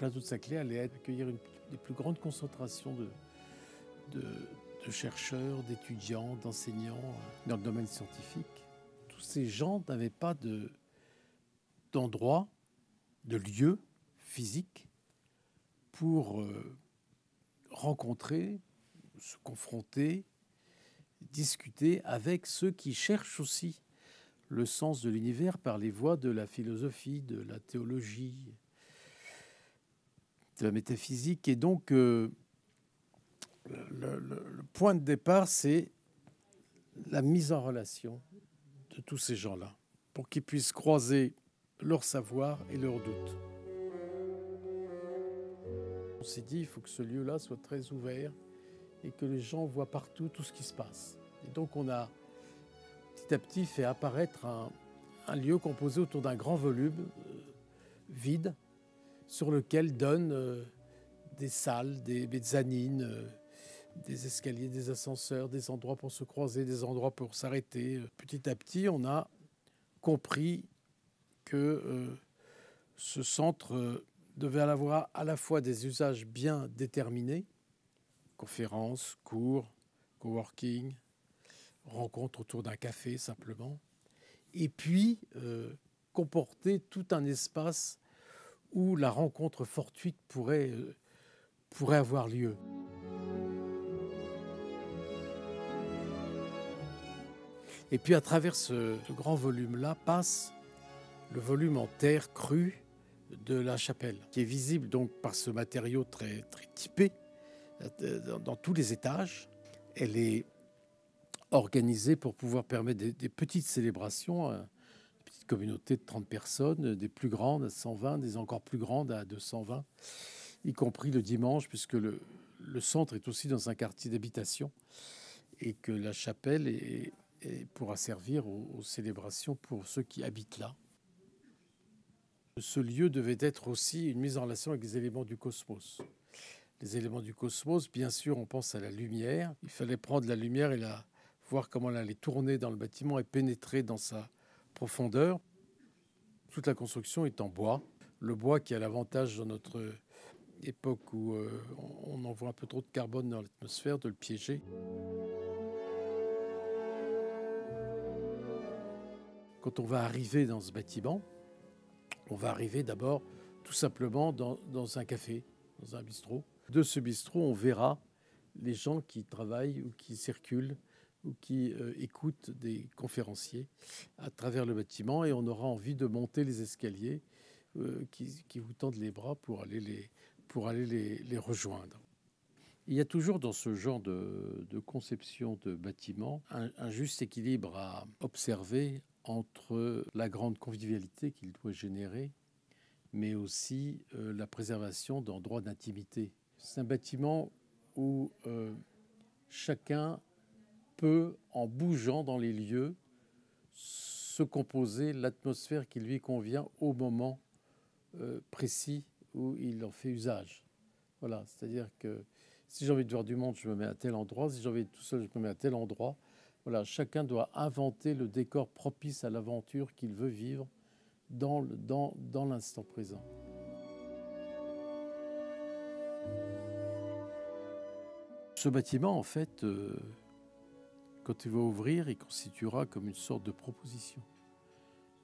plateau de Saclay allait accueillir une des plus grandes concentrations de chercheurs, d'étudiants, d'enseignants dans le domaine scientifique. Tous ces gens n'avaient pas d'endroit, de lieu physique pour rencontrer, se confronter, discuter avec ceux qui cherchent aussi le sens de l'univers par les voies de la philosophie, de la théologie, de la métaphysique. Et donc, le point de départ, c'est la mise en relation de tous ces gens-là pour qu'ils puissent croiser leur savoir et leurs doutes. On s'est dit, il faut que ce lieu-là soit très ouvert et que les gens voient partout tout ce qui se passe. Et donc, on a petit à petit fait apparaître un lieu composé autour d'un grand volume vide sur lequel donnent des salles, des mezzanines, des escaliers, des ascenseurs, des endroits pour se croiser, des endroits pour s'arrêter. Petit à petit, on a compris que ce centre devait avoir à la fois des usages bien déterminés, conférences, cours, coworking, rencontres autour d'un café simplement, et puis comporter tout un espace où la rencontre fortuite pourrait avoir lieu. Et puis à travers ce grand volume-là passe le volume en terre crue de la chapelle, qui est visible donc par ce matériau très, très typé dans tous les étages. Elle est organisée pour pouvoir permettre des petites célébrations, une petite communauté de 30 personnes, des plus grandes à 120, des encore plus grandes à 220, y compris le dimanche, puisque le centre est aussi dans un quartier d'habitation et que la chapelle pourra servir aux célébrations pour ceux qui habitent là. Ce lieu devait être aussi une mise en relation avec les éléments du cosmos. Les éléments du cosmos, bien sûr, on pense à la lumière. Il fallait prendre la lumière et voir comment elle allait tourner dans le bâtiment et pénétrer dans sa profondeur. Toute la construction est en bois. Le bois qui a l'avantage dans notre époque où on envoie un peu trop de carbone dans l'atmosphère, de le piéger. Quand on va arriver dans ce bâtiment, on va arriver d'abord tout simplement dans un café, dans un bistrot. De ce bistrot, on verra les gens qui travaillent ou qui circulent ou qui écoutent des conférenciers à travers le bâtiment et on aura envie de monter les escaliers qui vous tendent les bras pour aller les rejoindre. Il y a toujours dans ce genre de conception de bâtiment un juste équilibre à observer entre la grande convivialité qu'il doit générer, mais aussi la préservation d'endroits d'intimité. C'est un bâtiment où chacun peut, en bougeant dans les lieux, se composer l'atmosphère qui lui convient au moment précis où il en fait usage. Voilà, c'est-à-dire que si j'ai envie de voir du monde, je me mets à tel endroit. Si j'ai envie d'être tout seul, je me mets à tel endroit. Voilà, chacun doit inventer le décor propice à l'aventure qu'il veut vivre dans l'instant présent. Ce bâtiment, en fait, quand il va ouvrir, il constituera comme une sorte de proposition.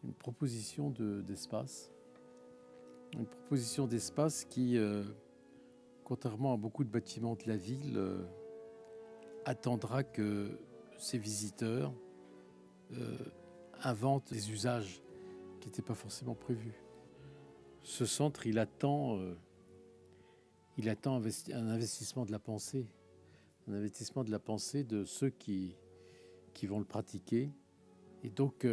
Une proposition d'espace. Une proposition d'espace qui, contrairement à beaucoup de bâtiments de la ville, attendra que ses visiteurs inventent des usages qui n'étaient pas forcément prévus. Ce centre, il attend un investissement de la pensée, un investissement de la pensée de ceux qui vont le pratiquer. Et donc,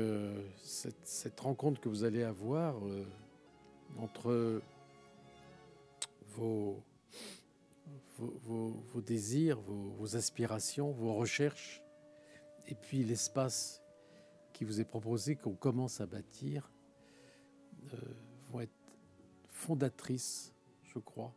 cette rencontre que vous allez avoir entre vos désirs, vos aspirations, vos recherches, et puis l'espace qui vous est proposé, qu'on commence à bâtir, vont être fondatrices, je crois,